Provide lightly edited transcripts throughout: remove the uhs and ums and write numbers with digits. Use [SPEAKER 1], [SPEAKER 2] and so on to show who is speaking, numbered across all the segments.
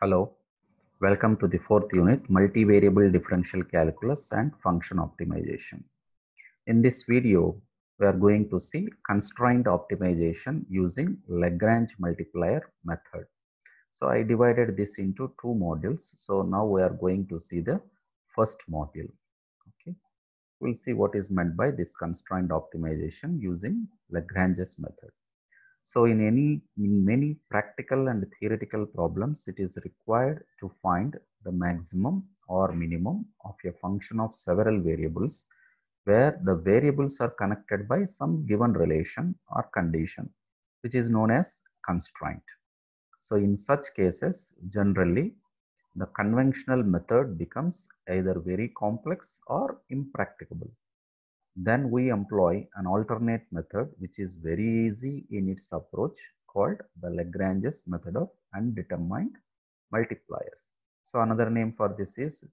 [SPEAKER 1] Hello, welcome to the fourth unit, Multivariable Differential Calculus and Function Optimization. In this video, we are going to see constraint optimization using Lagrange multiplier method. So I divided this into two modules. So now we are going to see the first module. Okay, we'll see what is meant by this constraint optimization using Lagrange's method. So in many practical and theoretical problems, it is required to find the maximum or minimum of a function of several variables where the variables are connected by some given relation or condition, which is known as constraint. So in such cases, generally, the conventional method becomes either very complex or impracticable. Then we employ an alternate method which is very easy in its approach called the Lagrange's method of undetermined multipliers. So another name for this is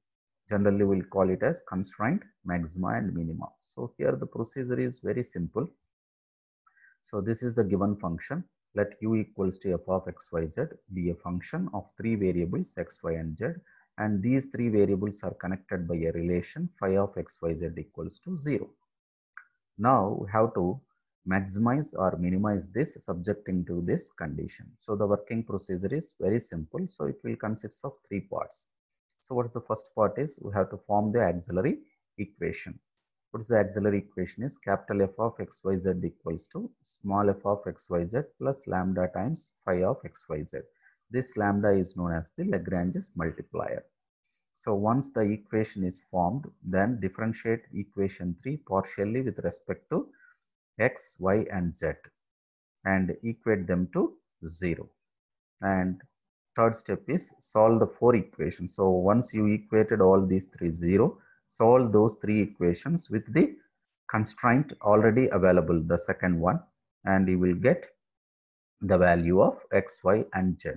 [SPEAKER 1] generally we'll call it as constraint maxima and minima. So here the procedure is very simple. So this is the given function. Let u equals to f of x, y, z be a function of three variables x, y, and z, and these three variables are connected by a relation phi of x, y, z equals to 0. Now we have to maximize or minimize this subjecting to this condition. So the working procedure is very simple. So it will consist of three parts. So what's the first part is we have to form the auxiliary equation. What's the auxiliary equation is capital F of x, y, z equals to small f of x, y, z plus lambda times phi of x, y, z. This lambda is known as the Lagrange's multiplier. So once the equation is formed, then differentiate equation 3 partially with respect to x, y, and z and equate them to 0. And third step is solve the four equations. So once you equated all these three 0, solve those three equations with the constraint already available, the second one, and you will get the value of x, y, and z,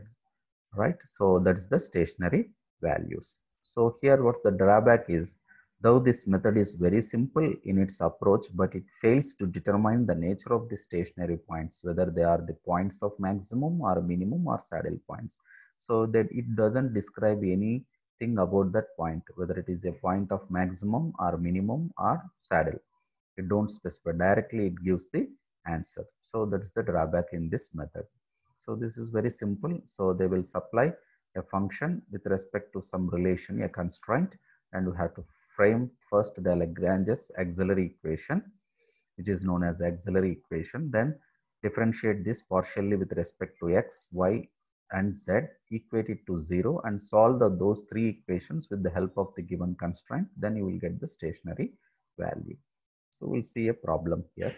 [SPEAKER 1] right? So that is the stationary values. So here what's the drawback is, though this method is very simple in its approach, but it fails to determine the nature of the stationary points, whether they are the points of maximum or minimum or saddle points. So that it doesn't describe anything about that point, whether it is a point of maximum or minimum or saddle. It don't specify directly, it gives the answer. So that's the drawback in this method. So this is very simple. So they will supply a function with respect to some relation, a constraint, and we have to frame first the Lagrange's auxiliary equation, which is known as auxiliary equation. Then differentiate this partially with respect to x, y, and z, equate it to 0, and solve those three equations with the help of the given constraint. Then you will get the stationary value. So we'll see a problem here.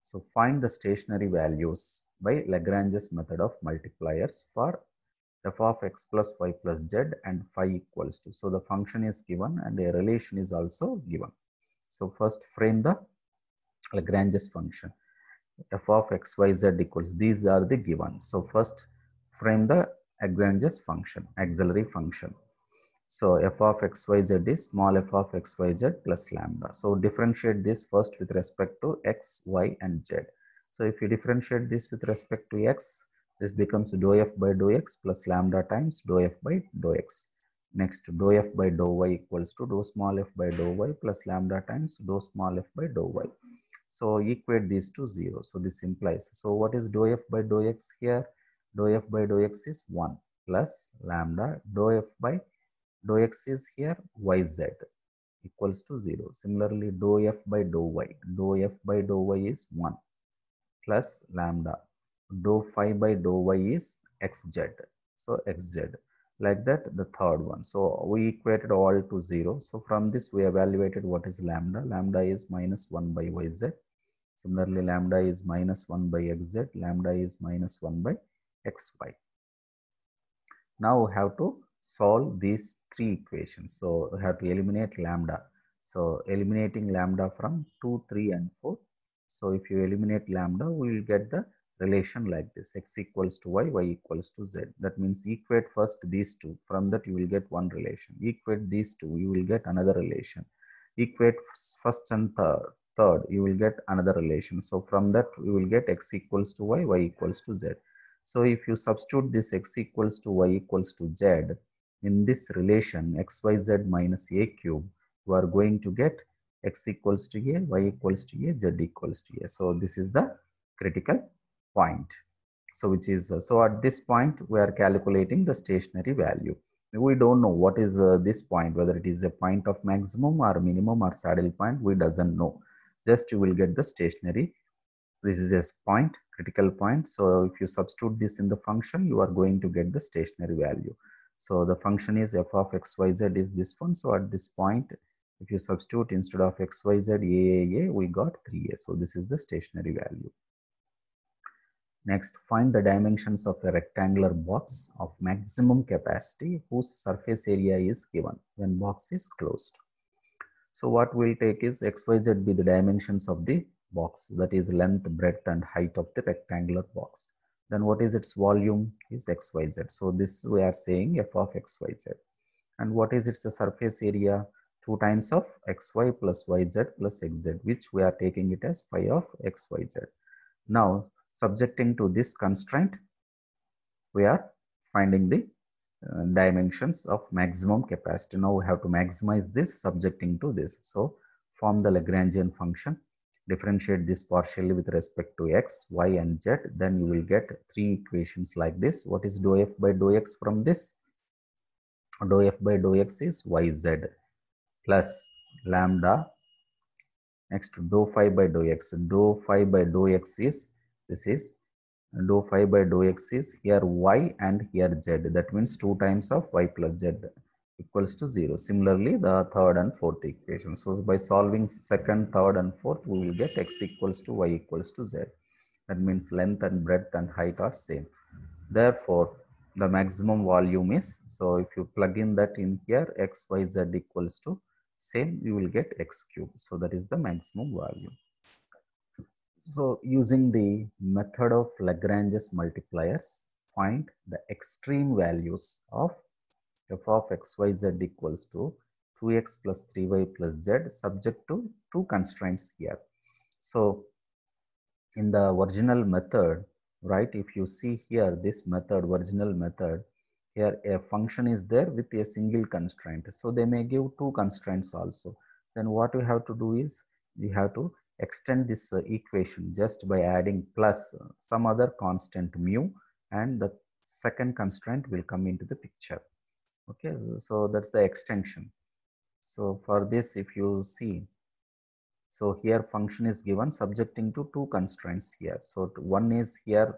[SPEAKER 1] So find the stationary values by Lagrange's method of multipliers for f of x plus y plus z and phi equals to. So the function is given and a relation is also given. So first frame the Lagrange's function. F of x, y, z equals, these are the given. So first frame the Lagrange's function, auxiliary function. So f of x, y, z is small f of x, y, z plus lambda. So differentiate this first with respect to x, y, and z. So if you differentiate this with respect to x, this becomes dou f by dou x plus lambda times dou f by dou x. Next, dou f by dou y equals to dou small f by dou y plus lambda times dou small f by dou y. So equate these to 0. So this implies, so what is dou f by dou x here? Dou f by dou x is 1 plus lambda dou f by dou x is here yz equals to 0. Similarly, dou f by dou y is 1 plus lambda dou phi by dou y is xz. So xz, like that the third one. So we equated all to 0. So from this we evaluated what is lambda. Lambda is minus 1 by yz. Similarly, lambda is minus 1 by xz. Lambda is minus 1 by xy. Now we have to solve these three equations. So we have to eliminate lambda. So eliminating lambda from 2, 3, and 4. So if you eliminate lambda, we will get the relation like this: x equals to y, y equals to z. That means equate first these two. From that you will get one relation. Equate these two, you will get another relation. Equate first and third, you will get another relation. So from that you will get x equals to y, y equals to z. So if you substitute this x equals to y equals to z in this relation xyz minus a cube, you are going to get x equals to a, y equals to a, z equals to a. So this is the critical point. So which is, so at this point we are calculating the stationary value. We don't know what is this point, whether it is a point of maximum or minimum or saddle point, we doesn't know. Just you will get the stationary. This is a point, critical point. So if you substitute this in the function, you are going to get the stationary value. So the function is f of xyz is this one. So at this point, if you substitute instead of xyz a, we got 3a. So this is the stationary value. Next, find the dimensions of a rectangular box of maximum capacity whose surface area is given when box is closed. So what we'll take is xyz be the dimensions of the box, that is length, breadth and height of the rectangular box. Then what is its volume is xyz. So this we are saying f of xyz. And what is its surface area? 2 times of xy plus yz plus xz, which we are taking it as phi of xyz. Now subjecting to this constraint, we are finding the dimensions of maximum capacity. Now we have to maximize this subjecting to this. So form the Lagrangian function, differentiate this partially with respect to x, y and z. Then you will get 3 equations like this. What is dou f by dou x from this? Dou f by dou x is yz plus lambda. Next dou phi by dou x. Dou phi by dou x is, this is dou phi by dou x is here y and here z. That means 2 times of y plus z equals to 0. Similarly, the third and fourth equation. So by solving second, third and fourth, we will get x equals to y equals to z. That means length and breadth and height are same. Therefore, the maximum volume is, so if you plug in that in here, x, y, z equals to same, you will get x cube. So that is the maximum value. So using the method of Lagrange's multipliers, find the extreme values of f of xyz equals to 2x plus 3y plus z subject to 2 constraints here. So in the original method, right, if you see here this method, original method, here a function is there with a single constraint. So they may give 2 constraints also. Then what you have to do is you have to extend this equation just by adding plus some other constant mu, and the second constraint will come into the picture. Okay, so that's the extension. So for this, if you see, so here function is given subjecting to 2 constraints here. So one is here,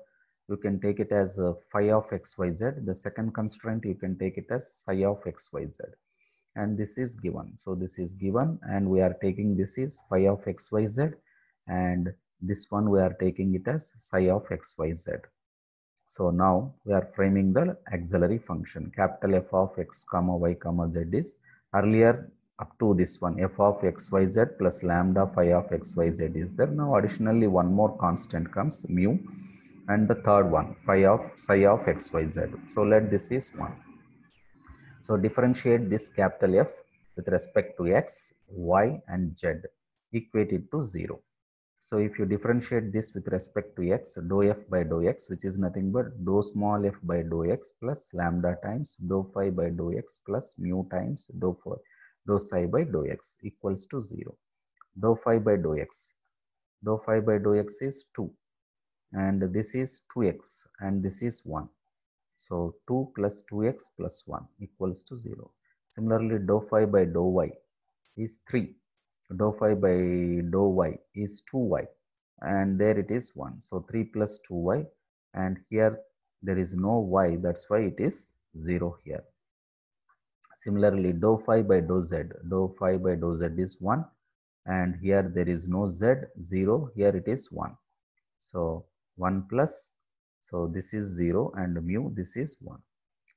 [SPEAKER 1] you can take it as phi of xyz. The second constraint you can take it as psi of xyz. And this is given. So this is given and we are taking this is phi of xyz, and this one we are taking it as psi of xyz. So now we are framing the auxiliary function. Capital F of x comma y comma z is earlier up to this one, f of xyz plus lambda phi of xyz is there. Now additionally one more constant comes, mu, and the third one phi of psi of xyz. So let this is 1. So differentiate this capital F with respect to x, y and z, equate it to 0. So if you differentiate this with respect to x, dou f by dou x, which is nothing but dou small f by dou x plus lambda times dou phi by dou x plus mu times dou psi by dou x equals to 0. Dou phi by dou x. Dou phi by dou x is 2 and this is 2x and this is 1. So 2 plus 2x plus 1 equals to 0. Similarly, dou phi by dou y is 3. Dou phi by dou y is 2y and there it is 1. So 3 plus 2y, and here there is no y, that's why it is 0 here. Similarly, dou phi by dou z. Dou phi by dou z is 1 and here there is no z, 0, here it is 1. So 1 plus, so this is 0 and mu, this is 1.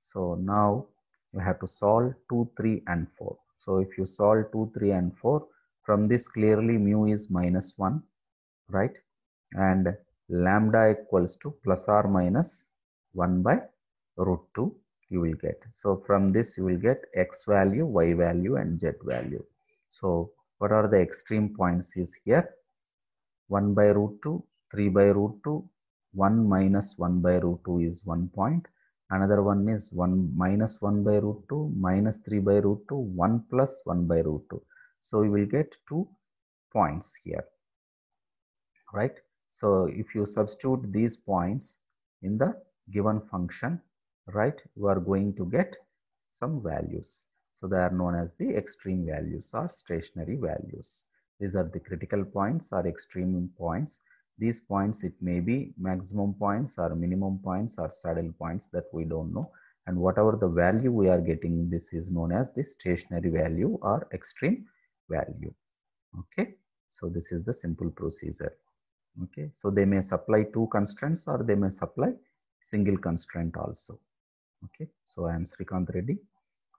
[SPEAKER 1] So now you have to solve 2, 3 and 4. So if you solve 2, 3 and 4, from this clearly mu is minus 1, right? And lambda equals to plus or minus 1 by root 2 you will get. So from this you will get x value, y value and z value. So what are the extreme points is here? 1 by root 2, 3 by root 2, 1 minus 1 by root 2 is 1 point. Another one is 1 minus 1 by root 2 minus 3 by root 2, 1 plus 1 by root 2. So you will get 2 points here, right? So if you substitute these points in the given function, right, you are going to get some values. So they are known as the extreme values or stationary values. These are the critical points or extreme points. These points, it may be maximum points or minimum points or saddle points that we don't know. And whatever the value we are getting, this is known as the stationary value or extreme value. Okay, so this is the simple procedure. Okay, so they may supply two constraints or they may supply single constraint also. Okay, so I am Srikanth Reddy.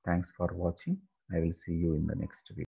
[SPEAKER 1] Thanks for watching. I will see you in the next video.